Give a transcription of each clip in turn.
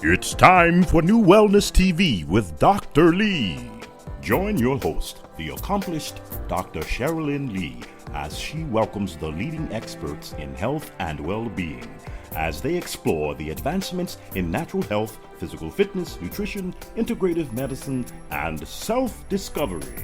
It's time for NuWellness TV with Dr. Lee. Join your host, the accomplished Dr. Cherilyn Lee, as she welcomes the leading experts in health and well-being as they explore the advancements in natural health, physical fitness, nutrition, integrative medicine, and self-discovery.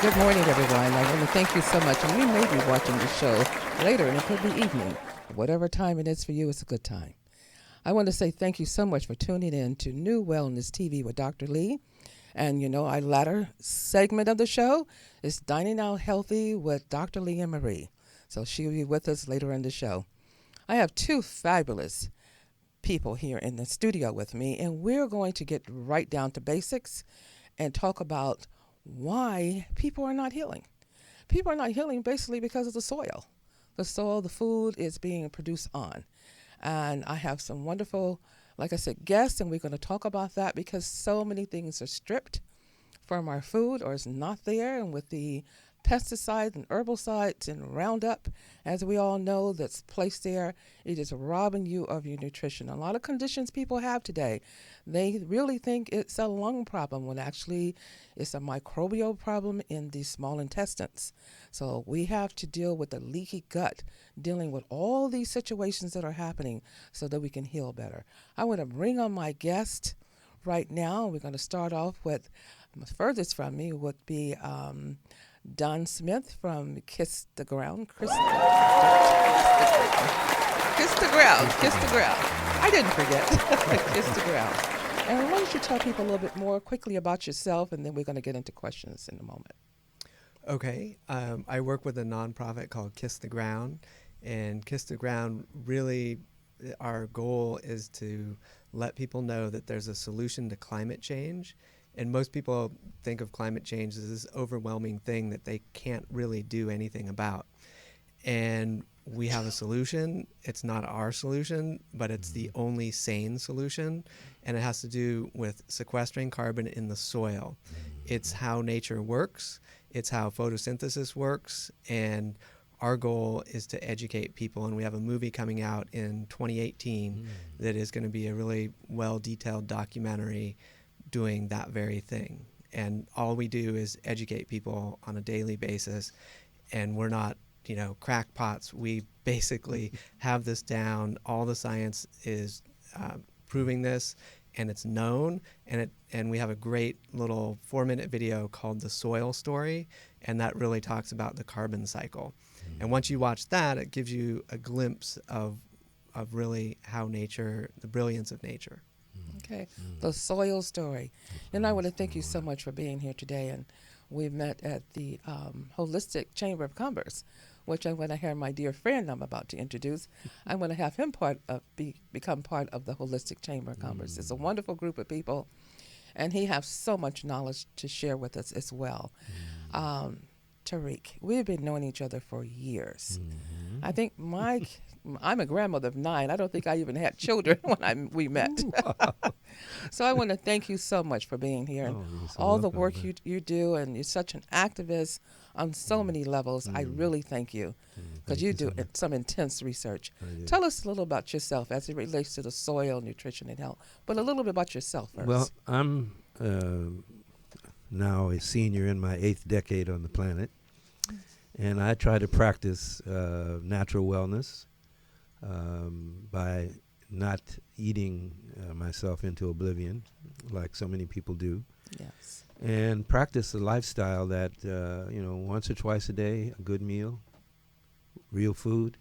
Good morning, everyone. I want to thank you so much. And you may be watching the show later, and it could be evening. Whatever time it is for you, it's a good time. I want to say thank you so much for tuning in to NuWellness TV with Dr. Lee. And, you know, our latter segment of the show is Dining Out Healthy with Dr. Lee and Marie. So she'll be with us later in the show. I have two fabulous people here in the studio with me, and we're going to get right down to basics and talk about why people are not healing. People are not healing basically because of the soil. The soil, the food is being produced on. And I have some wonderful, like I said, guests, and we're going to talk about that because so many things are stripped from our food or is not there. And with the pesticides and herbicides and Roundup, as we all know, that's placed there, it is robbing you of your nutrition. A lot of conditions people have today, they really think it's a lung problem when actually it's a microbial problem in the small intestines. So we have to deal with the leaky gut, dealing with all these situations that are happening so that we can heal better. I want to bring on my guest right now. We're going to start off with, furthest from me would be Don Smith from Kiss the Ground. Kiss the ground. I didn't forget. Kiss the ground. And why don't you tell people a little bit more quickly about yourself, and then we're going to get into questions in a moment. Okay. I work with a nonprofit called Kiss the Ground. And Kiss the Ground, really, our goal is to let people know that there's a solution to climate change. And most people think of climate change as this overwhelming thing that they can't really do anything about. And we have a solution. It's not our solution, but it's the only sane solution. And it has to do with sequestering carbon in the soil. It's how nature works. It's how photosynthesis works. And our goal is to educate people. And we have a movie coming out in 2018 that is going to be a really well-detailed documentary doing that very thing. And all we do is educate people on a daily basis. And we're not, crackpots. We basically have this down. All the science is proving this, and it's known. And we have a great little 4-minute video called The Soil Story, and that really talks about the carbon cycle. And once you watch that, it gives you a glimpse of really how nature, the brilliance of nature. Okay, The Soil Story. And I want to thank you so much for being here today. And we met at the Holistic Chamber of Commerce, which I'm going to have my dear friend I'm about to introduce. I'm going to have him become part of the Holistic Chamber of Commerce. It's a wonderful group of people, and he has so much knowledge to share with us as well. Tarik, we've been knowing each other for years. I think I'm a grandmother of 9. I don't think I even had children when we met. So I want to thank you so much for being here and all the work you do, and you're such an activist on so many levels. I really thank you because you do some intense research. Tell us a little about yourself as it relates to the soil, nutrition, and health, but a little bit about yourself first. Well, I'm now a senior in my 8th decade on the planet, and I try to practice natural wellness by not eating myself into oblivion like so many people do. Yes. And practice a lifestyle that, once or twice a day, a good meal, real food.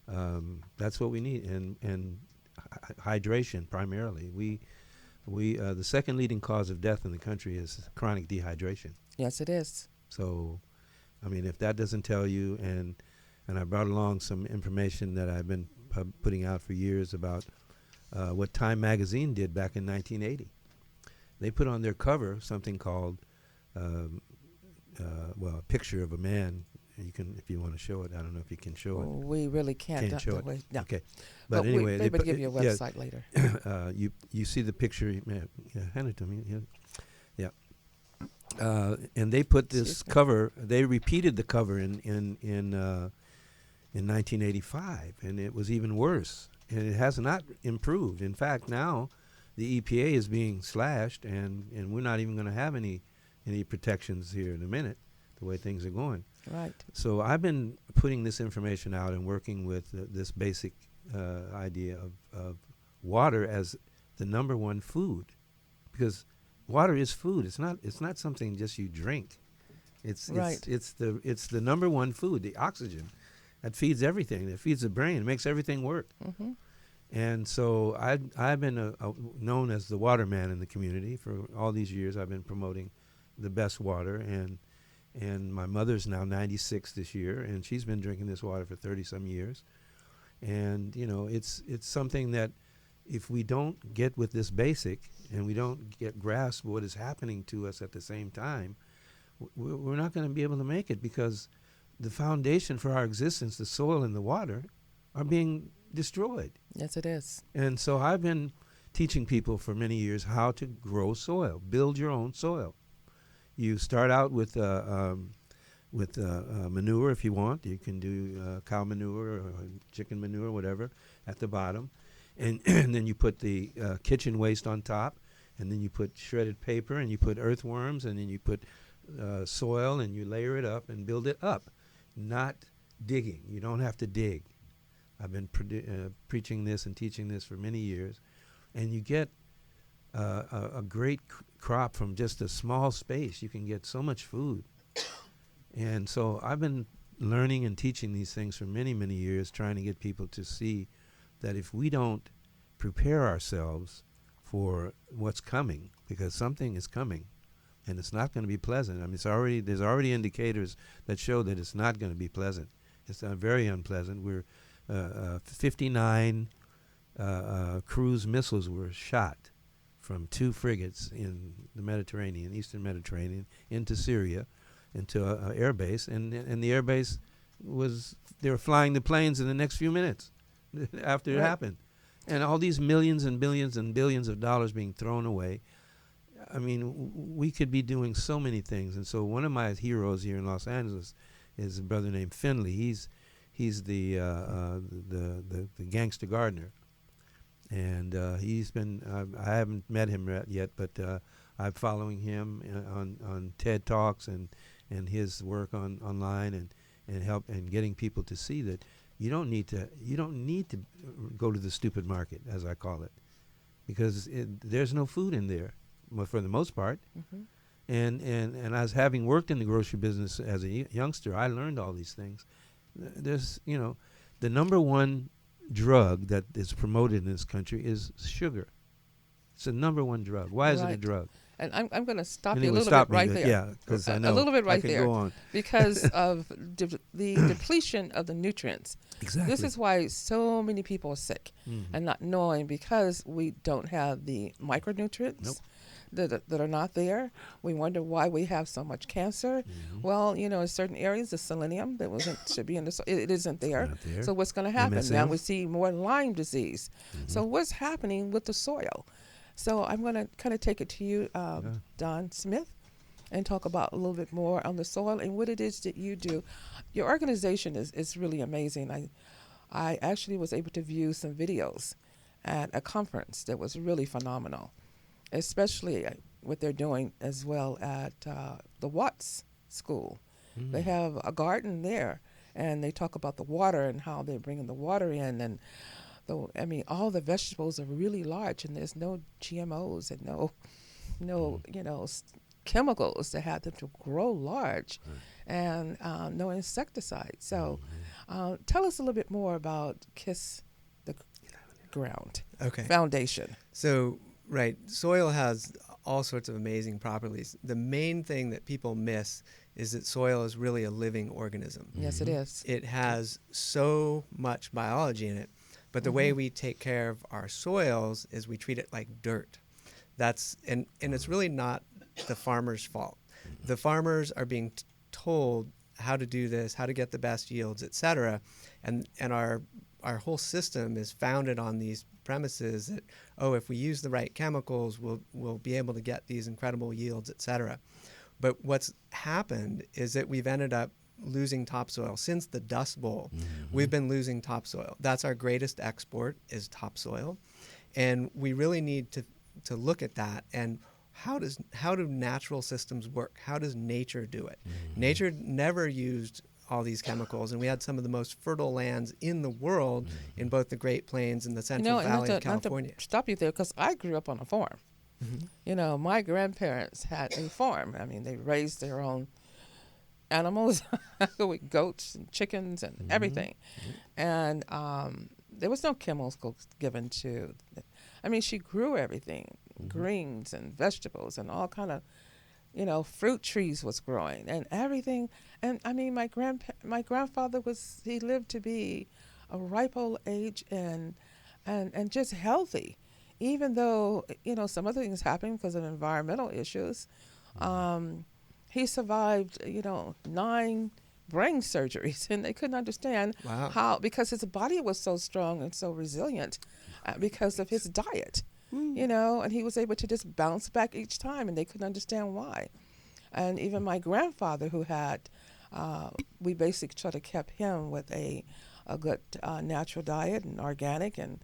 That's what we need. And hydration primarily. We the second leading cause of death in the country is chronic dehydration. Yes, it is. So, if that doesn't tell you, and I brought along some information that I've been putting out for years about what Time magazine did back in 1980. They put on their cover something called, a picture of a man. You can, if you want to show it. I don't know if you can show it. We really can't. Can't show it. No. Okay, but anyway, they would give you a website later. You see the picture. Hand it to me. Yeah. And they put this cover. They repeated the cover in in 1985, and it was even worse, and it has not improved. In fact, now the EPA is being slashed, and we're not even going to have any protections here in a minute, the way things are going. Right. So I've been putting this information out and working with this basic idea of water as the number one food, because water is food. It's not something just you drink. It's the number one food, the oxygen that feeds everything. That feeds the brain. It makes everything work. Mm-hmm. And so I've been known as the water man in the community for all these years. I've been promoting the best water, and my mother's now 96 this year, and she's been drinking this water for 30-some years. And it's something that if we don't get with this basic and we don't grasp what is happening to us at the same time, we're not going to be able to make it, because the foundation for our existence, the soil and the water, are being destroyed. Yes, it is. And so I've been teaching people for many years how to grow soil, build your own soil. You start out with manure if you want. You can do cow manure or chicken manure, whatever, at the bottom. And then you put the kitchen waste on top, and then you put shredded paper, and you put earthworms, and then you put soil, and you layer it up and build it up, not digging. You don't have to dig. I've been preaching this and teaching this for many years, and you get a great crop from just a small space. You can get so much food. And so I've been learning and teaching these things for many, many years, trying to get people to see that if we don't prepare ourselves for what's coming, because something is coming, and it's not going to be pleasant. I mean, there's already indicators that show that it's not going to be pleasant. It's very unpleasant. 59 cruise missiles were shot from 2 frigates in the Mediterranean, Eastern Mediterranean, into Syria, into an air base, and the air base they were flying the planes in the next few minutes after it happened. And all these millions and billions and billions of dollars being thrown away. I mean, we could be doing so many things. And so one of my heroes here in Los Angeles is a brother named Finley. He's the gangster gardener. And he's been, I haven't met him yet, but I'm following him on TED Talks and his work online and help and getting people to see that you don't need to go to the stupid market, as I call it, because there's no food in there, for the most part. Mm-hmm. And as having worked in the grocery business as a youngster, I learned all these things. There's the number one drug that is promoted in this country is sugar. It's the number one drug. Why is it a drug? And I'm going to stop anyway, you a little bit right there. Yeah, because I know a little bit right I can there, go on. because of the depletion of the nutrients. Exactly. This is why so many people are sick and not knowing, because we don't have the micronutrients that are not there. We wonder why we have so much cancer. Mm-hmm. Well, in certain areas, the selenium that should be in the soil, it isn't there. Not there. So what's going to happen? MSM. Now we see more Lyme disease. Mm-hmm. So what's happening with the soil? So I'm going to kind of take it to you, Don Smith, and talk about a little bit more on the soil and what it is that you do. Your organization is really amazing. I actually was able to view some videos at a conference that was really phenomenal, especially what they're doing as well at the Watts School. Mm. They have a garden there, and they talk about the water and how they're bringing the water in, and all the vegetables are really large, and there's no GMOs and no chemicals that have them to grow large, and no insecticides. So tell us a little bit more about Kiss the Ground Foundation. So, soil has all sorts of amazing properties. The main thing that people miss is that soil is really a living organism. Yes, it is. It has so much biology in it. But the way we take care of our soils is we treat it like dirt. And it's really not the farmer's fault. The farmers are being told how to do this, how to get the best yields, et cetera. And our whole system is founded on these premises that, if we use the right chemicals, we'll be able to get these incredible yields, et cetera. But what's happened is that we've ended up losing topsoil. Since the Dust Bowl, we've been losing topsoil. That's our greatest export, is topsoil. And we really need to look at that and how do natural systems work? How does nature do it? Nature never used all these chemicals, and we had some of the most fertile lands in the world in both the Great Plains and the Central Valley of California. Not to stop you there, because I grew up on a farm. You know, my grandparents had a farm. I mean, they raised their own animals, with goats and chickens and everything. And there was no chemicals given to. I mean, she grew everything, greens and vegetables and all kind of, you know, fruit trees was growing and everything. And I mean, my grandfather he lived to be a ripe old age and just healthy, even though, you know, some other things happened because of environmental issues. He survived, you know, 9 brain surgeries, and they couldn't understand how, because his body was so strong and so resilient because of his diet, you know, and he was able to just bounce back each time, and they couldn't understand why. And even my grandfather, who had, we basically sort of kept him with a good natural diet and organic and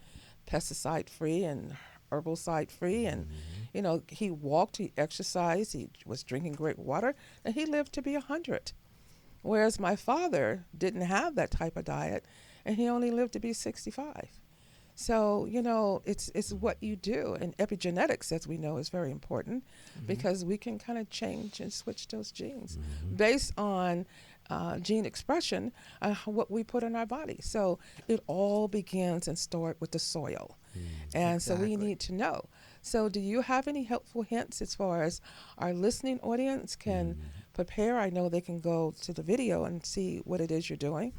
pesticide-free and herbicide-free, and you know, he walked, he exercised, he was drinking great water, and he lived to be 100. Whereas my father didn't have that type of diet, and he only lived to be 65. So, you know, it's what you do. And epigenetics, as we know, is very important because we can kind of change and switch those genes based on gene expression, what we put in our body. So it all begins and starts with the soil. And so we need to know. So do you have any helpful hints as far as our listening audience can prepare? I know they can go to the video and see what it is you're doing,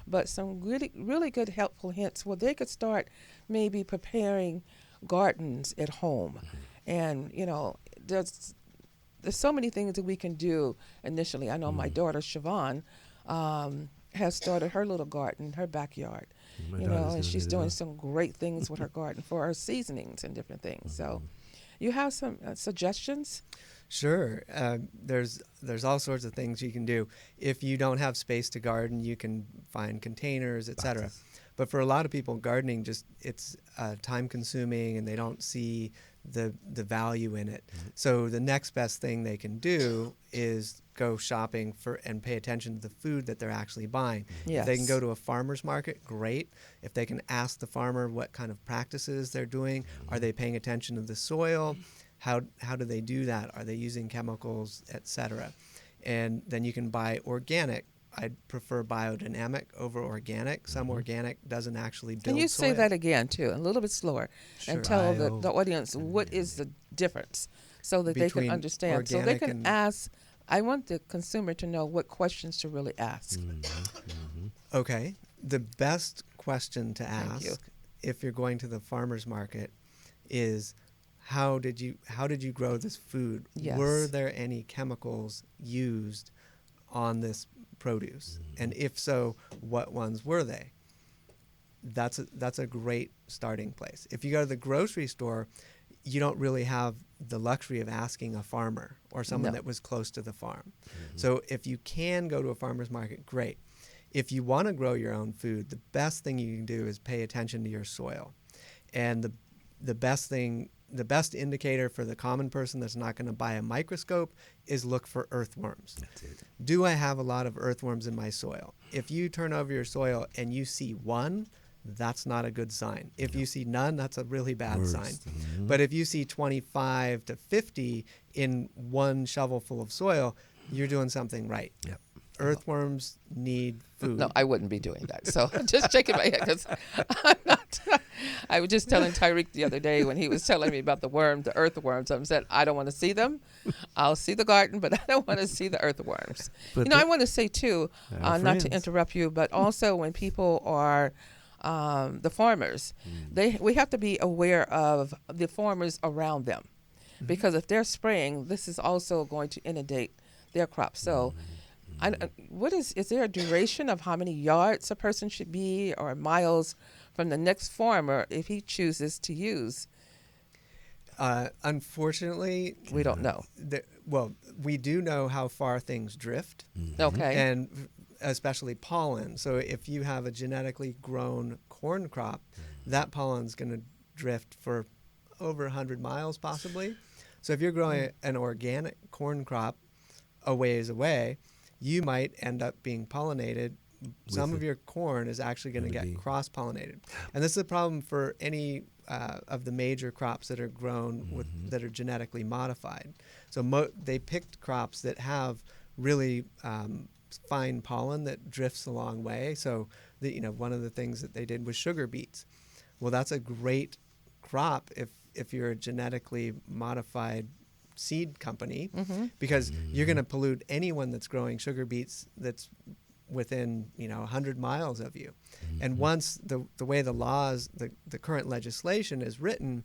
but some really, really good helpful hints where they could start maybe preparing gardens at home. And, you know, there's so many things that we can do initially. I know my daughter, Siobhan, has started her little garden in her backyard, you know, and she's doing some great things with her garden for her seasonings and different things. So you have some suggestions? Sure. There's all sorts of things you can do. If you don't have space to garden, you can find containers, etc. But for a lot of people, gardening it's time consuming, and they don't see the value in it. So the next best thing they can do is go shopping and pay attention to the food that they're actually buying. Yes. If they can go to a farmer's market, great. If they can ask the farmer what kind of practices they're doing, are they paying attention to the soil? How do they do that? Are they using chemicals, etc.? And then you can buy organic. I'd prefer biodynamic over organic. Some organic doesn't actually build Can you soil. say that again, too, a little bit slower, Sure. and tell the audience what is the difference so that they can understand. So they can ask. I want the consumer to know what questions to really ask. Okay. The best question to ask if you're going to the farmer's market is, how did you grow this food? Yes. Were there any chemicals used on this produce? And if so, what ones were they? That's a great starting place. If you go to the grocery store, you don't really have the luxury of asking a farmer or someone that was close to the farm. So if you can go to a farmer's market, great. If you want to grow your own food, the best thing you can do is pay attention to your soil. And the best indicator for the common person that's not going to buy a microscope is look for earthworms. That's it. Do I have a lot of earthworms in my soil? If you turn over your soil and you see one, that's not a good sign. If you see none, that's a really bad sign. But if you see 25 to 50 in one shovelful of soil, you're doing something right. Yep. Earthworms need food. No, I wouldn't be doing that. So I'm just shaking my head because I'm not. I was just telling Tarik the other day when he was telling me about the earthworms. I said, I don't want to see them. I'll see the garden, but I don't want to see the earthworms. But I want to say, too, not friends. to interrupt you, but also when people are the farmers, we have to be aware of the farmers around them. Because if they're spraying, this is also going to inundate their crops. So is there a duration of how many yards a person should be or miles from the next farmer if he chooses to use? Unfortunately, we don't know. We do know how far things drift. Okay. And especially pollen. So if you have a genetically grown corn crop, that pollen's going to drift for over 100 miles possibly. So if you're growing an organic corn crop a ways away, you might end up being pollinated. Some of your corn is actually going to get cross-pollinated. And this is a problem for any of the major crops that are grown that are genetically modified. So they picked crops that have really fine pollen that drifts a long way. So one of the things that they did was sugar beets. Well, that's a great crop if you're a genetically modified seed company, because you're going to pollute anyone that's growing sugar beets that's within 100 miles of you. And once the way the laws, the current legislation is written,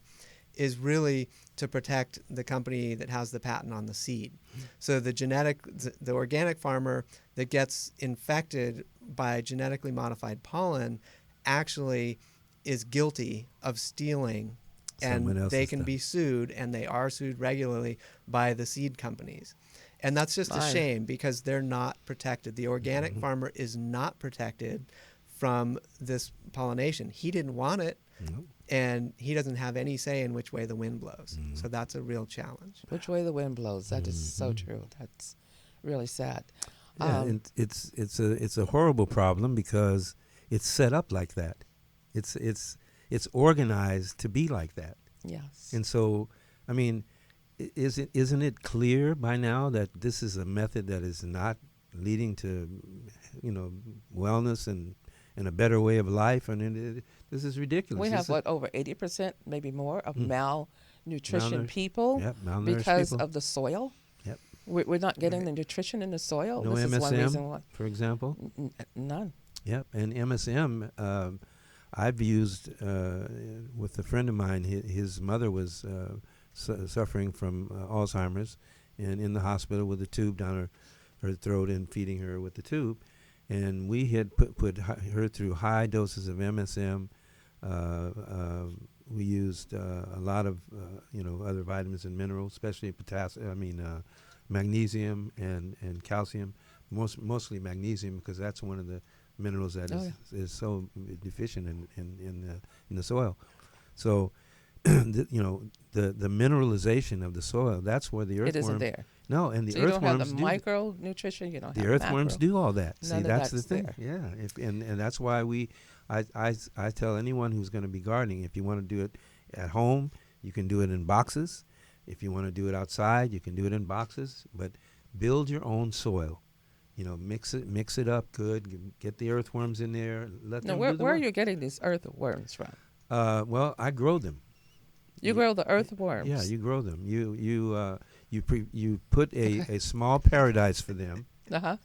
is really to protect the company that has the patent on the seed. So the organic farmer that gets infected by genetically modified pollen actually is guilty of stealing, and they can be sued, and they are sued regularly by the seed companies. And that's just a shame, because they're not protected. The organic farmer is not protected from this pollination. He didn't want it, and he doesn't have any say in which way the wind blows. So that's a real challenge. Which way the wind blows. That is so true. That's really sad. Yeah, and it's a horrible problem because it's set up like that. It's organized to be like that. Yes. And so, I mean, isn't it clear by now that this is a method that is not leading to, wellness and a better way of life? And this is ridiculous. We have over 80%, maybe more, of malnutrition people because of the soil. Yep. We're not getting the nutrition in the soil. No this MSM, is one reason why. For example? None. Yep, and MSM, I've used with a friend of mine. His mother was suffering from Alzheimer's and in the hospital with a tube down her throat and feeding her with the tube. And we had put her through high doses of MSM. We used a lot of other vitamins and minerals, especially magnesium and calcium, mostly magnesium, because that's one of the minerals that is so deficient in the soil. So the mineralization of the soil, that's where the earthworm... It isn't there. No, and the so you earthworms don't have the micronutrition, you don't the have earthworms macro. do all that. None See, that's the thing. there. Yeah, and that's why I tell anyone who's going to be gardening, if you want to do it at home, you can do it in boxes. If you want to do it outside, you can do it in boxes. But build your own soil. Mix it up good. Get the earthworms in there. Let them do the work. Where are you getting these earthworms from? Well, I grow them. You grow the earthworms. Yeah, you grow them. You put a small paradise for them. Uh-huh.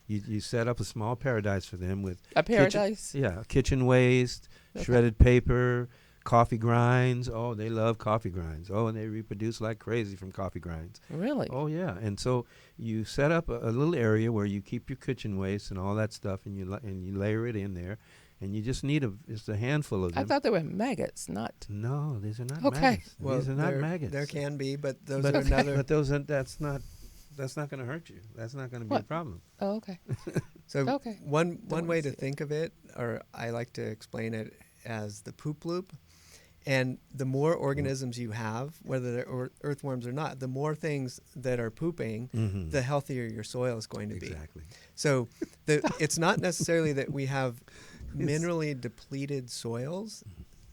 You set up a small paradise for them with a paradise. Kitchen waste, shredded paper, coffee grinds. Oh, they love coffee grinds. Oh, and they reproduce like crazy from coffee grinds. Really? Oh yeah. And so you set up a little area where you keep your kitchen waste and all that stuff, and you layer it in there. And you just need just a handful of them. I thought they were maggots, not. No, these are not Okay. maggots. Well, these are not maggots. There can be, but those are another. But that's not going to hurt you. That's not going to be a problem. Oh, okay. So one way to think of it, or I like to explain it as the poop loop. And the more organisms you have, whether they're earthworms or not, the more things that are pooping, the healthier your soil is going to be. Exactly. So it's not necessarily that we have minerally depleted soils.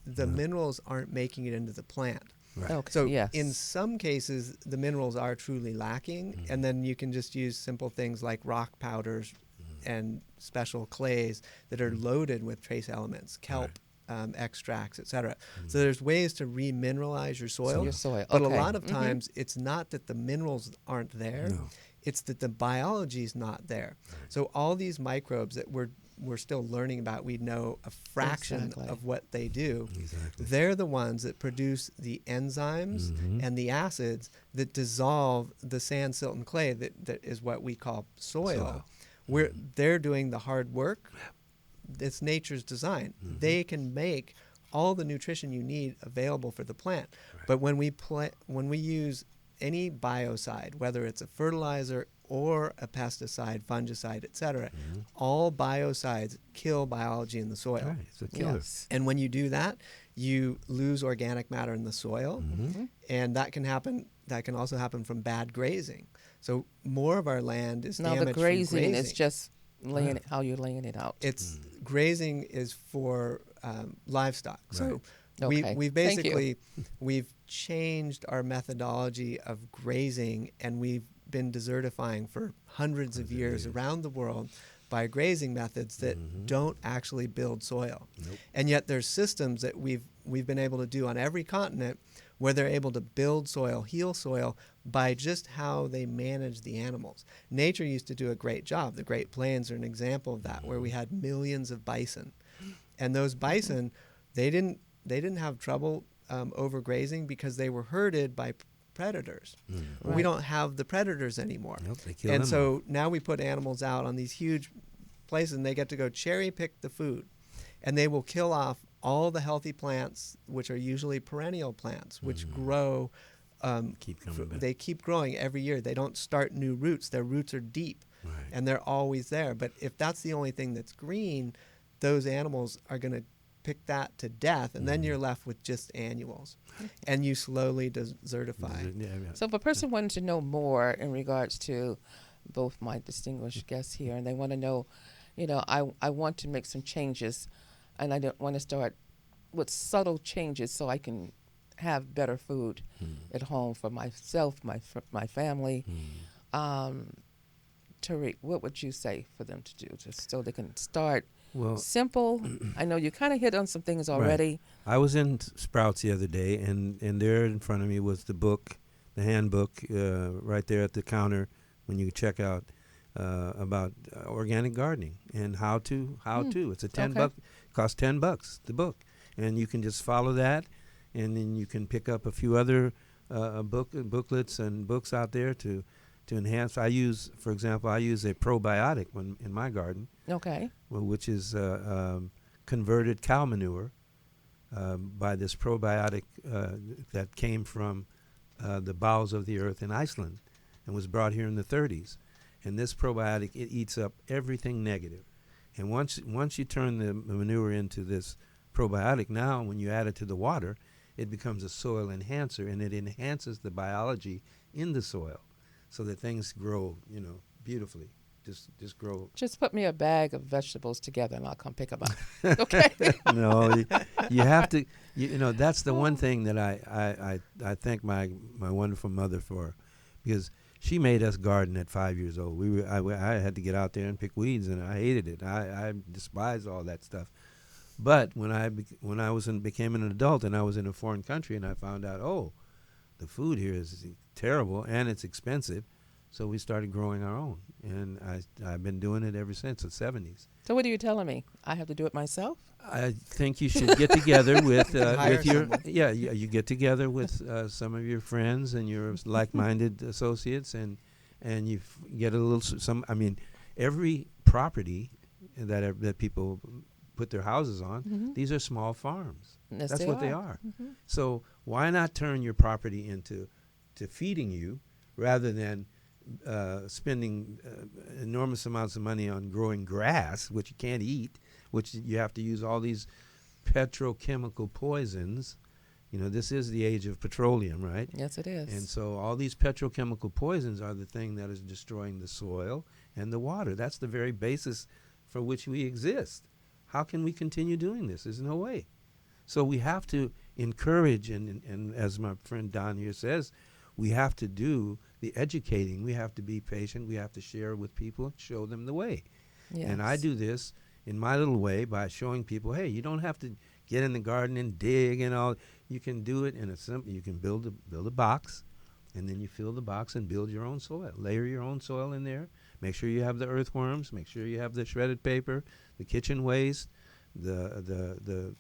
The minerals aren't making it into the plant. Right. Okay. So yes. in some cases, the minerals are truly lacking, and then you can just use simple things like rock powders and special clays that are loaded with trace elements, kelp, extracts, etc. So there's ways to remineralize your soil. But a lot of times, it's not that the minerals aren't there. No. It's that the biology is not there. Right. So all these microbes that we're still learning about, we know a fraction of what they do. Exactly. They're the ones that produce the enzymes and the acids that dissolve the sand, silt, and clay that is what we call soil. They're doing the hard work. It's nature's design. They can make all the nutrition you need available for the plant. Right. But when we use any biocide, whether it's a fertilizer or a pesticide, fungicide, etc. All biocides kill biology in the soil. Right, it's a killer. Yes. And when you do that, you lose organic matter in the soil, and that can happen. That can also happen from bad grazing. So more of our land is Now damaged the from grazing is just laying Yeah. it, how you're laying it out. It's grazing is for livestock. So Okay. we've Thank you. basically we've changed our methodology of grazing, and we've been desertifying for hundreds of years around the world by grazing methods that don't actually build soil. Nope. And yet there's systems that we've been able to do on every continent where they're able to build soil, heal soil by just how they manage the animals. Nature used to do a great job. The Great Plains are an example of that, where we had millions of bison. And those bison, they didn't have trouble overgrazing because they were herded by predators. Right. We don't have the predators anymore. Nope, they kill And them so all. now we put animals out on these huge places, and they get to go cherry pick the food. And they will kill off all the healthy plants, which are usually perennial plants, which grow. Keep coming back. They keep growing every year. They don't start new roots. Their roots are deep, Right. and they're always there. But if that's the only thing that's green, those animals are going to pick that to death, and then you're left with just annuals, and you slowly desertify. Yeah, yeah. So if a person wanted to know more in regards to both my distinguished guests here, and they want to know, I want to make some changes, and I don't want to start with subtle changes so I can have better food at home for myself, my family. Tarik, what would you say for them to do, just so they can start Well, simple? I know you kind of hit on some things already. I was in Sprouts the other day, and there in front of me was the book, the handbook, right there at the counter when you check out about organic gardening and how to. It's a $10 costs $10 the book, and you can just follow that, and then you can pick up a few other booklets and books out there to enhance. For example, I use a probiotic in my garden. Okay. Which is converted cow manure by this probiotic that came from the bowels of the earth in Iceland and was brought here in the 30s. And this probiotic, it eats up everything negative. And once you turn the manure into this probiotic, now when you add it to the water, it becomes a soil enhancer, and it enhances the biology in the soil so that things grow, beautifully. Just grow. Just put me a bag of vegetables together and I'll come pick them up. Okay. No, you have to. That's the one thing that I thank my wonderful mother for, because she made us garden at 5 years old. I had to get out there and pick weeds, and I hated it. I despised all that stuff. But when I became an adult and I was in a foreign country and I found out, the food here is terrible and it's expensive. So we started growing our own, and I've been doing it ever since the 70s. So what are you telling me? I have to do it myself? I think you should get together with Hire your someone. you get together with some of your friends and your like-minded associates, and you get a little every property that people put their houses on, these are small farms. Yes, That's they what they are. are. So why not turn your property into feeding you rather than spending enormous amounts of money on growing grass, which you can't eat, which you have to use all these petrochemical poisons. This is the age of petroleum, right? Yes, it is. And so all these petrochemical poisons are the thing that is destroying the soil and the water. That's the very basis for which we exist. How can we continue doing this? There's no way. So we have to encourage, and as my friend Don here says, we have to do the educating. We have to be patient. We have to share with people and show them the way. Yes. And I do this in my little way by showing people, hey, you don't have to get in the garden and dig and all. You can do it in a simple. You can build a box, and then you fill the box and build your own soil. Layer your own soil in there. Make sure you have the earthworms. Make sure you have the shredded paper, the kitchen waste, the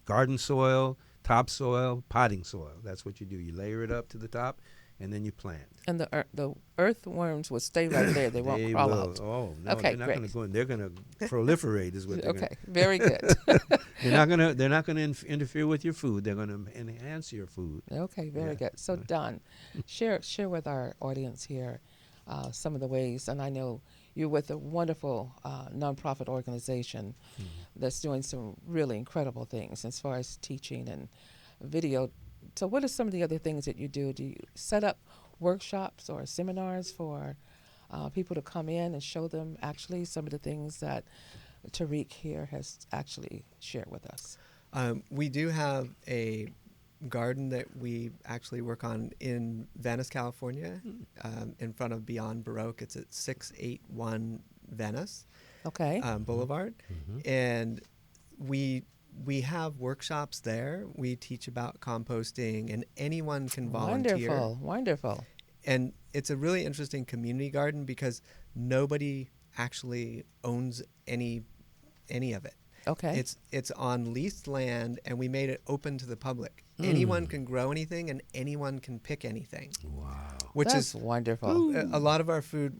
garden soil, topsoil, potting soil. That's what you do. You layer it up to the top, and then you plant. And the earthworms will stay right there. They won't crawl will. out. Oh no, Okay, they're not great. going to go in. They're going to proliferate, is what they're Okay, very good. They're not going to interfere with your food. They're going to enhance your food. Okay, very Yeah. good. So Don, share with our audience here some of the ways. And I know you're with a wonderful nonprofit organization that's doing some really incredible things as far as teaching and video. So what are some of the other things that you do? Do you set up workshops or seminars for people to come in and show them actually some of the things that Tarik here has actually shared with us? We do have a garden that we actually work on in Venice, California, in front of Beyond Baroque. It's at 681 Venice Okay. Boulevard. And we have workshops there. We teach about composting, and anyone can volunteer. Wonderful. And it's a really interesting community garden because nobody actually owns any of it. Okay. It's on leased land, and we made it open to the public. Anyone can grow anything, and anyone can pick anything. Wow. Which That's is wonderful. a lot of our food.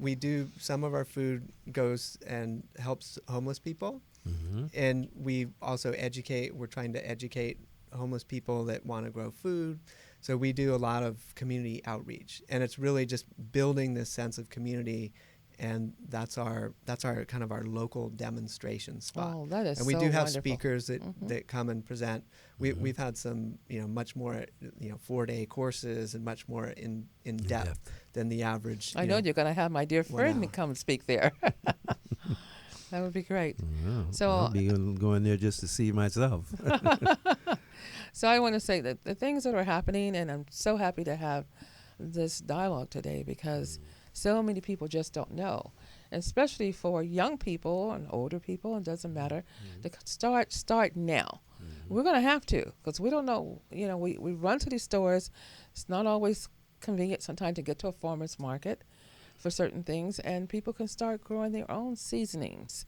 Some of our food goes and helps homeless people, and we also educate. We're trying to educate homeless people that want to grow food. So we do a lot of community outreach, and it's really just building this sense of community. And that's our kind of our local demonstration spot. Oh, that is and we so do have wonderful. speakers that come and present. We've had some much more 4-day courses and much more in depth than the average. I know you're going to have my dear friend hour. come speak there. That would be great. Wow. So- I'll be going there just to see myself. So I want to say that the things that are happening, and I'm so happy to have this dialogue today because so many people just don't know, especially for young people and older people. It doesn't matter. To start now. We're going to have to because we don't know. We run to these stores. It's not always convenient sometimes to get to a farmer's market for certain things, and people can start growing their own seasonings,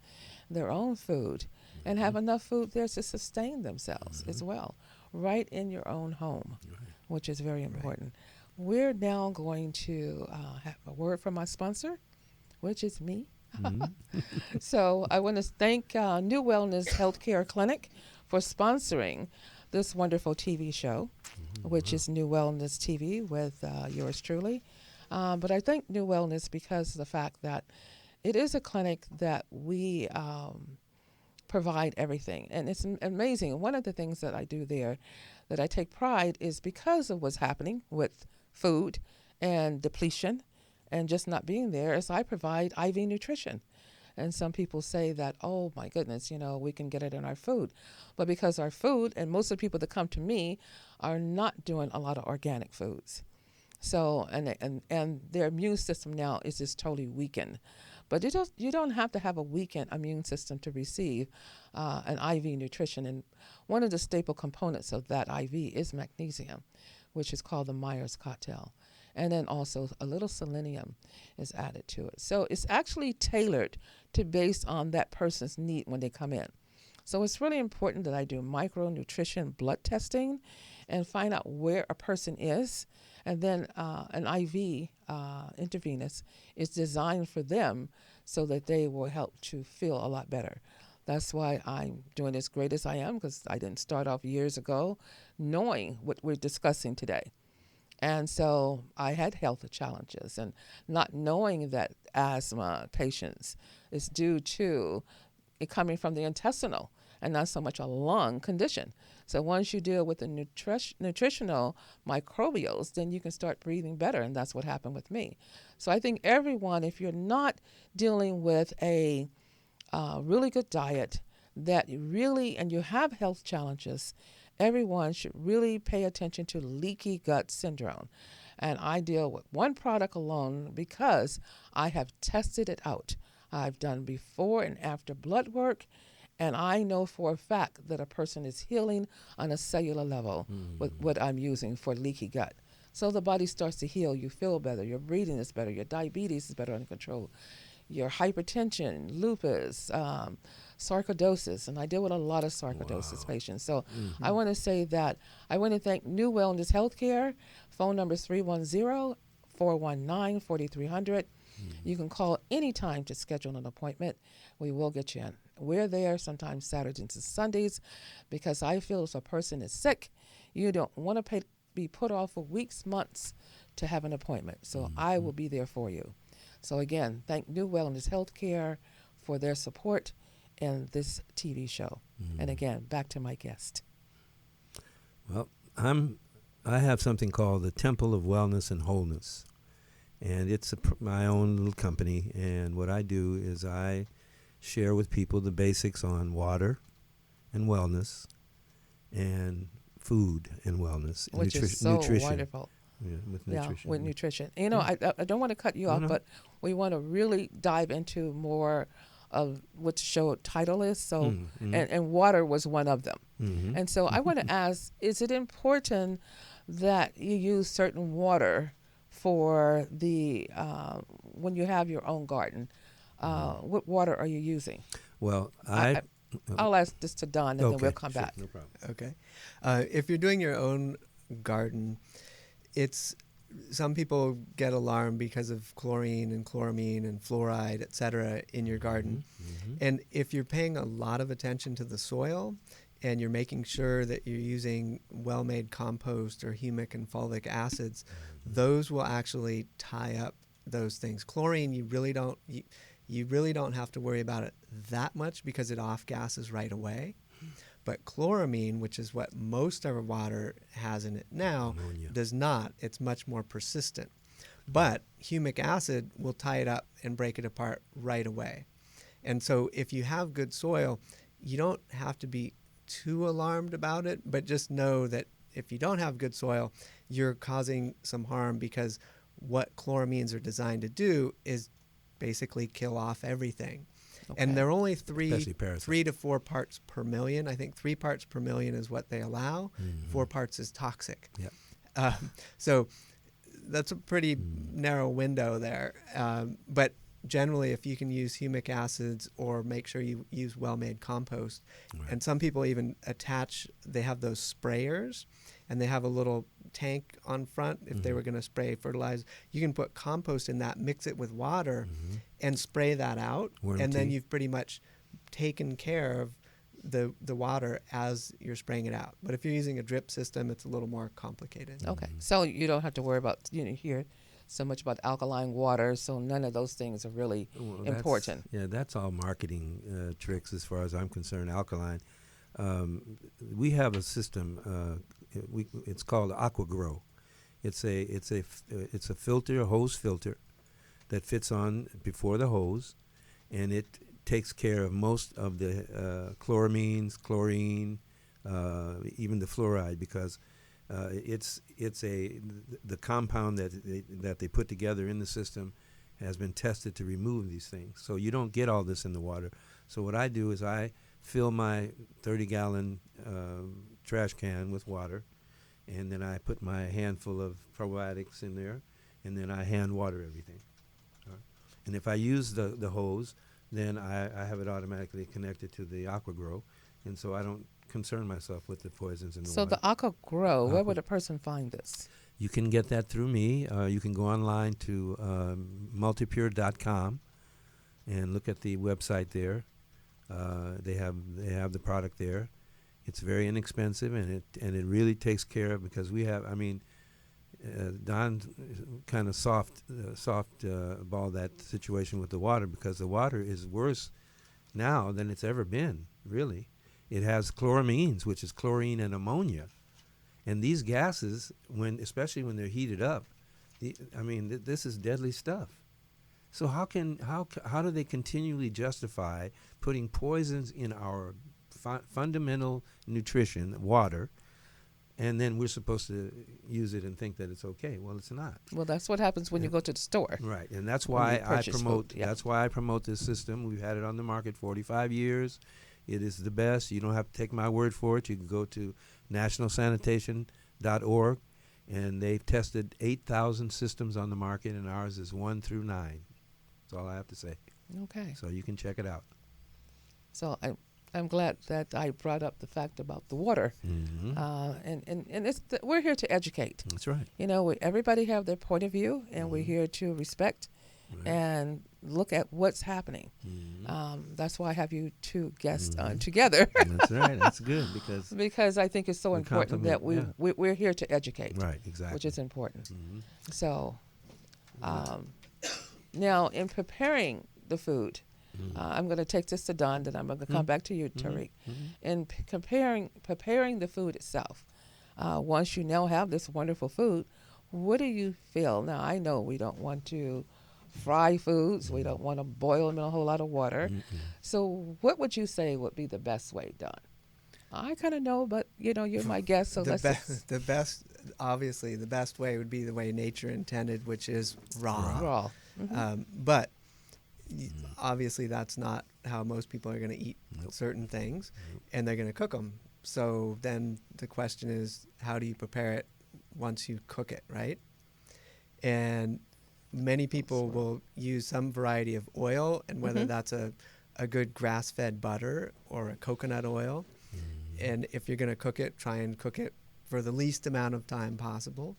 their own food, and have enough food there to sustain themselves as well, right in your own home, which is very important. We're now going to have a word from my sponsor, which is me. So I want to thank NuWellness Healthcare Clinic for sponsoring this wonderful TV show, which is NuWellness TV with yours truly. But I thank NuWellness because of the fact that it is a clinic that we provide everything. And it's amazing. One of the things that I do there that I take pride is because of what's happening with food and depletion and just not being there is I provide IV nutrition. And some people say that, oh my goodness, we can get it in our food. But because our food, and most of the people that come to me are not doing a lot of organic foods. So, and their immune system now is just totally weakened. But you don't have to have a weakened immune system to receive an IV nutrition. And one of the staple components of that IV is magnesium, which is called the Myers cocktail. And then also a little selenium is added to it. So it's actually tailored to based on that person's need when they come in. So it's really important that I do micronutrition blood testing and find out where a person is. And then an IV intravenous is designed for them so that they will help to feel a lot better. That's why I'm doing as great as I am, because I didn't start off years ago knowing what we're discussing today. And so I had health challenges, and not knowing that asthma patients is due to it coming from the intestinal and not so much a lung condition. So once you deal with the nutritional microbials, then you can start breathing better, and that's what happened with me. So I think everyone, if you're not dealing with a really good diet that and you have health challenges, everyone should really pay attention to leaky gut syndrome. And I deal with one product alone because I have tested it out. I've done before and after blood work, and I know for a fact that a person is healing on a cellular level with what I'm using for leaky gut. So the body starts to heal. You feel better. Your breathing is better. Your diabetes is better under control. Your hypertension, lupus, sarcoidosis, and I deal with a lot of sarcoidosis patients. So I want to say that I want to thank NuWellness Healthcare. Phone number is 310-419-4300. You can call anytime to schedule an appointment. We will get you in. We're there sometimes Saturdays and Sundays because I feel if a person is sick, you don't want to be put off for weeks, months to have an appointment. So I will be there for you. So again, thank New Wellness Healthcare for their support in this TV show. And again, back to my guest. Well, I have something called the Temple of Wellness and Wholeness, and it's my own little company. And what I do is I share with people the basics on water and wellness, and food and wellness, and Which is so nutrition. wonderful. Yeah, with nutrition. Yeah, with nutrition. You know, I don't want to cut you off, but we want to really dive into more of what the show title is. So, and water was one of them. And so I want to ask, is it important that you use certain water for the when you have your own garden? What water are you using? Well, I'll ask this to Don, and then we'll come back. No problem. Okay. If you're doing your own garden, some people get alarmed because of chlorine and chloramine and fluoride, et cetera, in your garden. And if you're paying a lot of attention to the soil and you're making sure that you're using well-made compost or humic and fulvic acids, those will actually tie up those things. Chlorine, you really don't have to worry about it that much because it off-gases right away. But chloramine, which is what most of our water has in it now, does not. It's much more persistent. But humic acid will tie it up and break it apart right away. And so if you have good soil, you don't have to be too alarmed about it, but just know that if you don't have good soil, you're causing some harm, because what chloramines are designed to do is basically kill off everything. Okay. And they're only 3 to 4 parts per million. I think 3 parts per million is what they allow. 4 parts is toxic. Yep. So that's a pretty narrow window there. But generally, if you can use humic acids or make sure you use well-made compost, and some people even they have those sprayers, and they have a little tank on front. If they were going to spray fertilizer, you can put compost in that, mix it with water, and spray that out. And then you've pretty much taken care of the water as you're spraying it out. But if you're using a drip system, it's a little more complicated. Okay, so you don't have to worry about, hear so much about alkaline water, so none of those things are really important. That's all marketing tricks as far as I'm concerned, alkaline. We have a system, it's called AquaGrow. It's a filter, a hose filter that fits on before the hose, and it takes care of most of the chloramines, chlorine, even the fluoride, because the compound that they put together in the system has been tested to remove these things. So you don't get all this in the water. So what I do is I fill my 30-gallon trash can with water, and then I put my handful of probiotics in there, and then I hand water everything. And if I use the hose, then I have it automatically connected to the AquaGrow, and so I don't concern myself with the poisons in the water. So the AquaGrow, where would a person find this? You can get that through me. You can go online to multipure.com and look at the website there. They have the product there. It's very inexpensive, and it really takes care of, because we have, Don kind of soft ball that situation with the water, because the water is worse now than it's ever been, really. It has chloramines, which is chlorine and ammonia. And these gases, especially when they're heated up, this is deadly stuff. So how do they continually justify putting poisons in our fundamental nutrition, water, and then we're supposed to use it and think that it's okay? Well, it's not. Well, that's what happens when you go to the store. Right, and that's why I promote. That's why I promote this system. We've had it on the market 45 years. It is the best. You don't have to take my word for it. You can go to nationalsanitation.org, and they've tested 8,000 systems on the market, and ours is 1 through 9. That's all I have to say. Okay. So you can check it out. So I'm glad that I brought up the fact about the water, and we're here to educate. That's right. Everybody have their point of view, and we're here to respect and look at what's happening. That's why I have you two guests on together. That's right. That's good, because I think it's so important that we're here to educate. Right. Exactly. Which is important. So, Now, in preparing the food, I'm going to take this to Don, then I'm going to come back to you, Tarik. In preparing the food itself, once you now have this wonderful food, what do you feel? Now, I know we don't want to fry foods. We don't want to boil them in a whole lot of water. So what would you say would be the best way done? I kind of know, but, you're my guest, so obviously, the best way would be the way nature intended, which is raw. Raw. But obviously, that's not how most people are going to eat certain things, and they're going to cook them. So then the question is, how do you prepare it once you cook it, right? And many people will use some variety of oil, and whether that's a good grass-fed butter or a coconut oil. And if you're going to cook it, try and cook it for the least amount of time possible.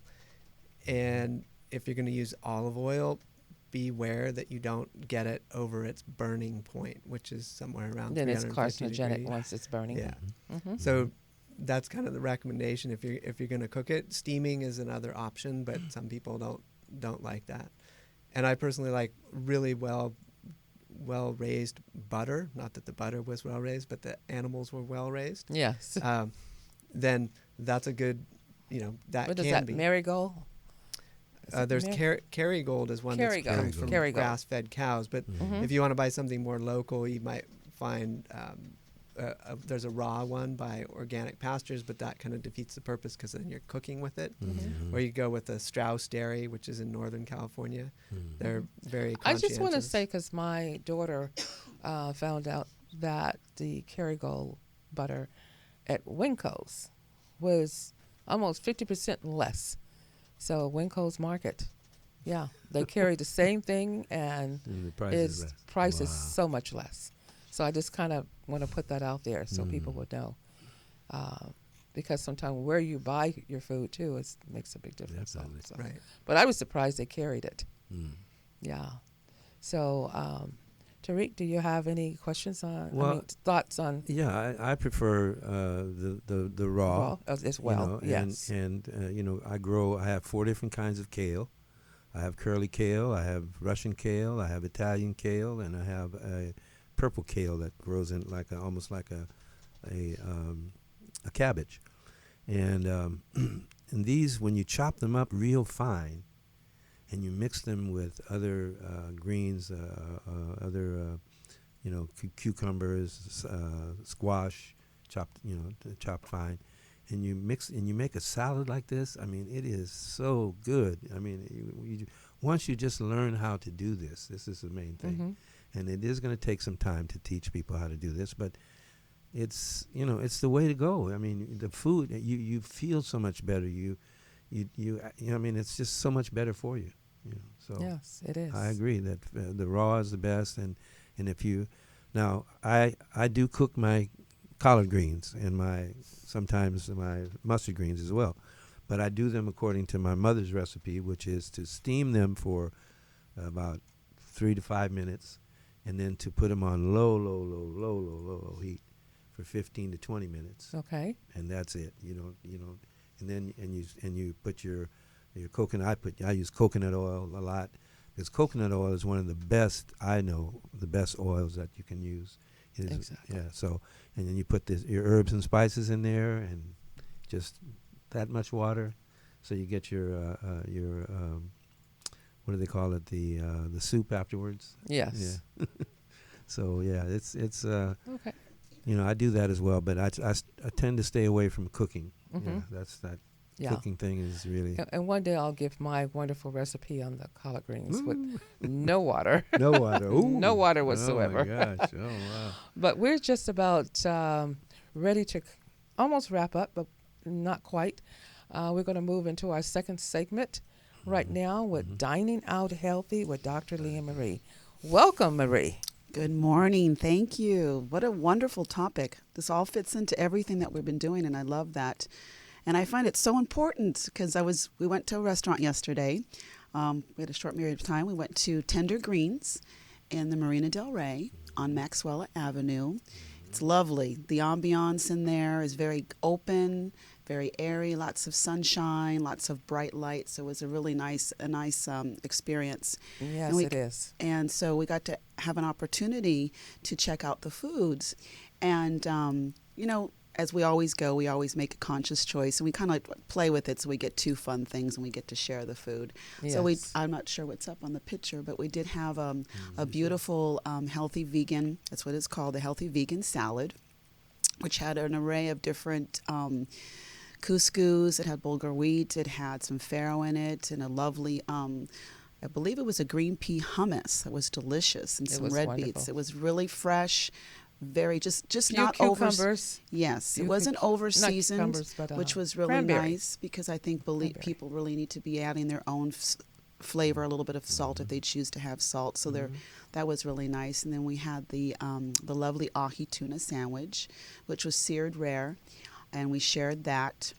And if you're going to use olive oil, beware that you don't get it over its burning point, which is somewhere around 350 Then it's carcinogenic degrees. once it's burning. Yeah. So that's kind of the recommendation. If you're going to cook it, steaming is another option, but some people don't like that. And I personally like really well raised butter. Not that the butter was well raised, but the animals were well raised. Yes. Then that's a good, that What can is that, be. Marigold? There's Kerrygold is one that comes from Kerrygold. grass-fed cows. But if you want to buy something more local, you might find there's a raw one by Organic Pastures, but that kind of defeats the purpose because then you're cooking with it. Or you go with the Strauss Dairy, which is in Northern California. They're very conscientious. I just want to say, because my daughter found out that the Kerrygold butter at Winco's was almost 50% less. So Winco's Market, they carry the same thing, and the price its price is Wow. so much less. So I just kind of want to put that out there so people would know. Because sometimes where you buy your food, too, makes a big difference. Definitely. So. Right. But I was surprised they carried it. Yeah. So, Tarik, do you have any questions thoughts on Yeah, I prefer the raw as well? Yes. And I have 4 different kinds of kale. I have curly kale, I have Russian kale, I have Italian kale, and I have a purple kale that grows in almost like a cabbage. And and these, when you chop them up real fine, and you mix them with other greens, cucumbers, squash, chopped fine, and you mix and you make a salad like this. I mean, it is so good. I mean, once you just learn how to do this is the main thing, and it is going to take some time to teach people how to do this, but it's the way to go. I mean, the food, you feel so much better. I mean, it's just so much better for you. So yes, it is. I agree that the raw is the best, and if you now I do cook my collard greens and sometimes my mustard greens as well, but I do them according to my mother's recipe, which is to steam them for about 3 to 5 minutes, and then to put them on low heat for 15 to 20 minutes. Okay. And that's it. And then you put your coconut. I use coconut oil a lot, because coconut oil is one of the best oils that you can use. Exactly. Yeah. So, and then you put your herbs and spices in there, and just that much water, so you get your what do they call it, the soup afterwards. Yes. Yeah. So yeah, it's Okay. I do that as well, but I tend to stay away from cooking. Mhm. Yeah, that's that. Yeah. Cooking thing is really And one day I'll give my wonderful recipe on the collard greens with no water. no water. Ooh. No water whatsoever. Oh my gosh! Oh wow! But we're just about ready to almost wrap up, but not quite. We're going to move into our second segment right now with Dining Out Healthy with Dr. Lee and Marie. Welcome, Marie. Good morning. Thank you. What a wonderful topic. This all fits into everything that we've been doing, and I love that. And I find it so important because we went to a restaurant yesterday. We had a short period of time. We went to Tender Greens in the Marina Del Rey on Maxwell Avenue. It's lovely. The ambiance in there is very open, very airy, lots of sunshine, lots of bright light. So it was a really nice experience. Yes, it is. And so we got to have an opportunity to check out the foods. And, as we always go, we always make a conscious choice, and we kind of play with it, so we get two fun things, and we get to share the food. Yes. So I'm not sure what's up on the picture, but we did have a beautiful healthy vegan, that's what it's called, the healthy vegan salad, which had an array of different couscous. It had bulgur wheat, it had some farro in it, and a lovely I believe it was a green pea hummus that was delicious, and some red beets. It was really fresh, very just not over. Yes, it wasn't over seasoned, which was really nice, because I think people really need to be adding their own flavor, a little bit of salt if they choose to have salt. So that was really nice. And then we had the lovely ahi tuna sandwich, which was seared rare, and we shared that.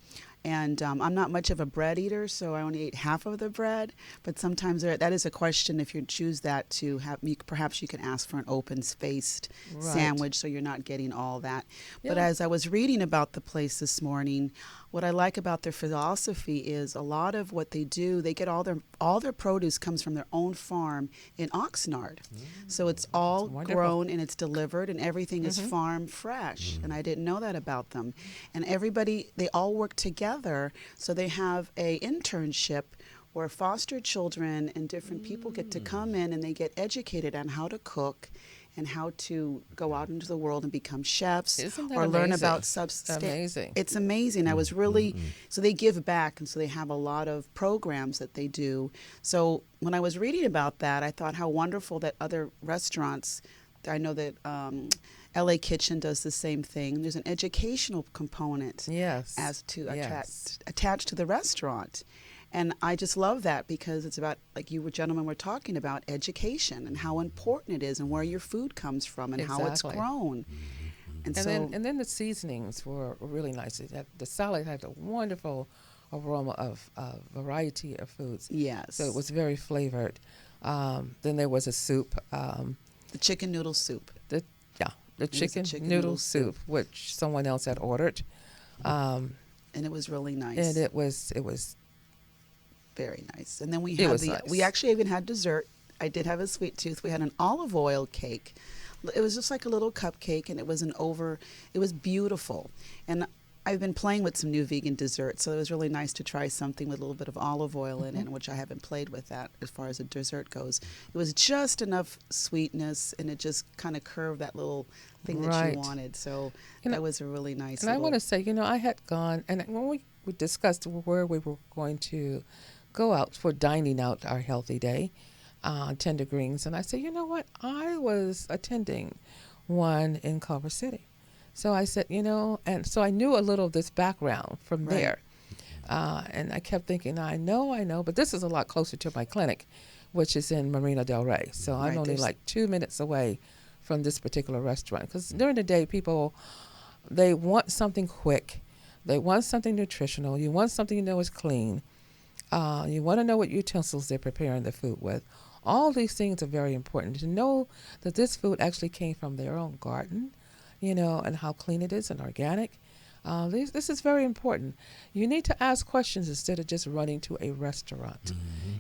And I'm not much of a bread eater, so I only ate half of the bread. But sometimes that is a question. If you choose that to have, perhaps you can ask for an open-spaced sandwich, so you're not getting all that. Yeah. But as I was reading about the place this morning, what I like about their philosophy is a lot of what they do, they get all their produce comes from their own farm in Oxnard. So it's all grown and it's delivered, and everything is farm fresh. And I didn't know that about them. And they all work together. So they have a internship where foster children and different people get to come in, and they get educated on how to cook and how to go out into the world and become chefs. Isn't that or amazing? Learn about substance. Amazing. It's amazing. I was really, so they give back, and so they have a lot of programs that they do. So when I was reading about that, I thought how wonderful that other restaurants, I know that LA Kitchen does the same thing. There's an educational component as to attached to the restaurant. And I just love that, because it's about, like you gentlemen were talking about, education and how important it is, and where your food comes from, and how it's grown. And then the seasonings were really nice. The salad had a wonderful aroma of variety of foods. Yes. So it was very flavored. Then there was a soup. The chicken noodle soup. The chicken noodle soup, which someone else had ordered. And it was really nice. And it was very nice. And then we actually even had dessert. I did have a sweet tooth. We had an olive oil cake. It was just like a little cupcake, and it was beautiful. And I've been playing with some new vegan desserts, so it was really nice to try something with a little bit of olive oil in it, which I haven't played with that as far as a dessert goes. It was just enough sweetness, and it just kind of curved that little thing that you wanted. So that was a really nice. And I want to say, I had gone, and when we discussed where we were going to go out for dining out our healthy day, Tender Greens, and I said, you know what? I was attending one in Culver City. So I said, and so I knew a little of this background from there. And I kept thinking, I know, but this is a lot closer to my clinic, which is in Marina Del Rey. So I'm only like 2 minutes away from this particular restaurant. Because during the day, people, they want something quick. They want something nutritional. You want something is clean. You want to know what utensils they're preparing the food with. All these things are very important. To know that this food actually came from their own garden, and how clean it is and organic. This is very important. You need to ask questions instead of just running to a restaurant.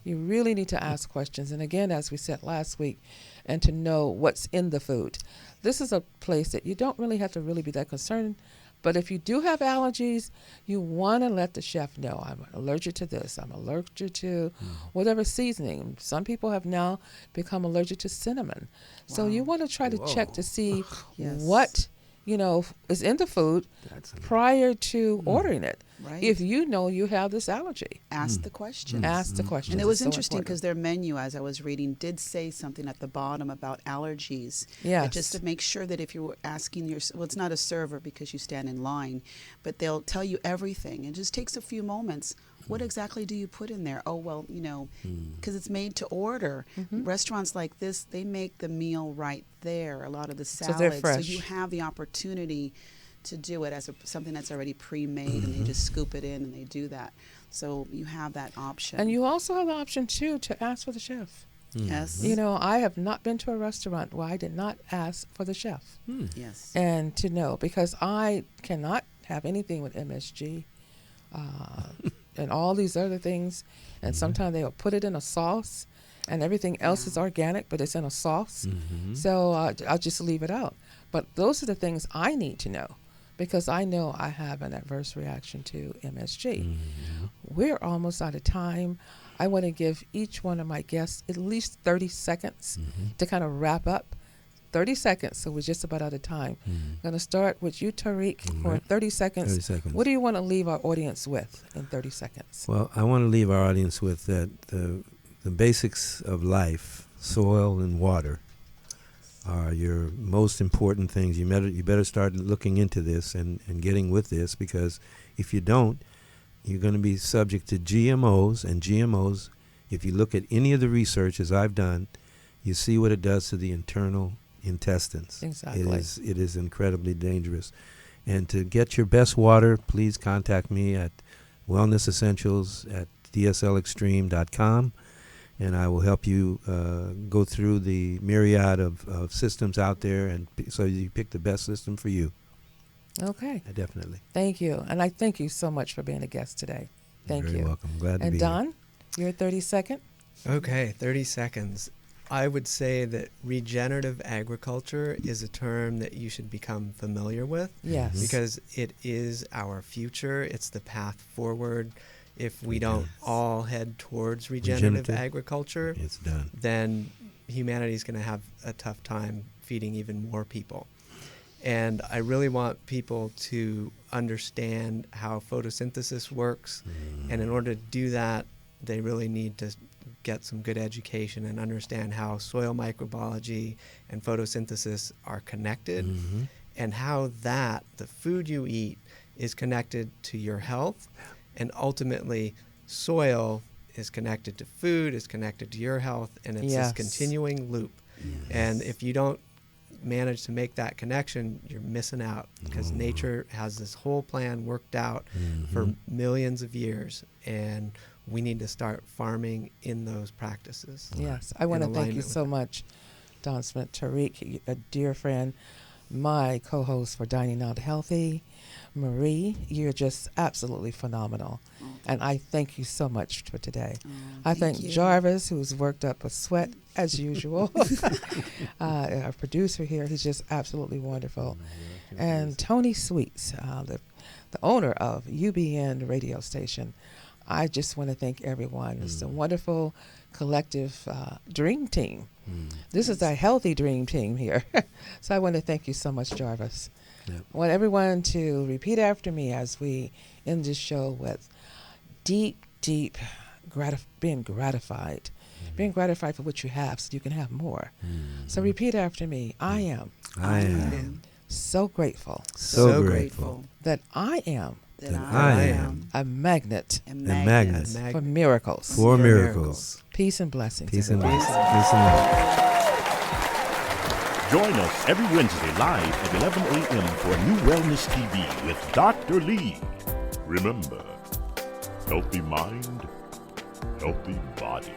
You really need to ask questions. And again, as we said last week, and to know what's in the food. This is a place that you don't really have to really be that concerned. But if you do have allergies, you want to let the chef know, I'm allergic to this, I'm allergic to whatever seasoning. Some people have now become allergic to cinnamon. Wow. So you want to try to check to see what is in the food prior to ordering it. Right. If you know you have this allergy. Ask the question. Ask the question. And it was interesting because their menu, as I was reading, did say something at the bottom about allergies. Yes. Just to make sure that if you were asking it's not a server because you stand in line, but they'll tell you everything. It just takes a few moments. What exactly do you put in there? Oh, well, because it's made to order. Restaurants like this, they make the meal right there, a lot of the salads. So they're fresh. So you have the opportunity to do it as something that's already pre-made, and they just scoop it in and they do that. So you have that option. And you also have the option, too, to ask for the chef. Yes. You know, I have not been to a restaurant where I did not ask for the chef. Yes. And to know, because I cannot have anything with MSG and all these other things. And sometimes they'll put it in a sauce, and everything else is organic, but it's in a sauce. So I'll just leave it out. But those are the things I need to know, because I know I have an adverse reaction to MSG. We're almost out of time. I want to give each one of my guests at least 30 seconds to kind of wrap up. 30 seconds, so we're just about out of time. I'm going to start with you, Tarik, for 30 seconds. 30 seconds. What do you want to leave our audience with in 30 seconds? Well, I want to leave our audience with that the basics of life, soil and water, are your most important things. You better start looking into this and getting with this, because if you don't, you're going to be subject to GMOs. And GMOs, if you look at any of the research as I've done, you see what it does to the internal intestines. Exactly. It is incredibly dangerous. And to get your best water, please contact me at Wellness Essentials at dslextreme.com, and I will help you go through the myriad of systems out there, and so you pick the best system for you. Okay. Definitely. Thank you. And I thank you so much for being a guest today. Thank You're you. very welcome. Glad to And be Don, your 30 second. Okay, 30 seconds. I would say that regenerative agriculture is a term that you should become familiar with. Yes. Because it is our future. It's the path forward. If we don't all head towards regenerative agriculture, It's done. then humanity is going to have a tough time feeding even more people. And I really want people to understand how photosynthesis works. And in order to do that, they really need to get some good education and understand how soil microbiology and photosynthesis are connected, and how that, the food you eat, is connected to your health. And ultimately, soil is connected to food, is connected to your health, and it's this continuing loop. And if you don't manage to make that connection, you're missing out, because nature has this whole plan worked out for millions of years, and we need to start farming in those practices. Yes. I want to thank you so much, Don Smith. Tarik, a dear friend, my co-host for Dining Out Healthy. Marie, you're just absolutely phenomenal. And I thank you so much for today. I thank Jarvis, who's worked up a sweat as usual. Our producer here, he's just absolutely wonderful. And Tony Sweets, the owner of UBN radio station. I just want to thank everyone. It's a wonderful collective dream team. This is a healthy dream team here. So I want to thank you so much, Jarvis. Yep. I want everyone to repeat after me as we end this show with deep being gratified. Being gratified for what you have so you can have more. So repeat after me. I am so grateful. So grateful. That I am a magnet for miracles. For miracles. Peace and blessings. Peace and love. Join us every Wednesday live at 11 a.m. for New Wellness TV with Dr. Lee. Remember, healthy mind, healthy body.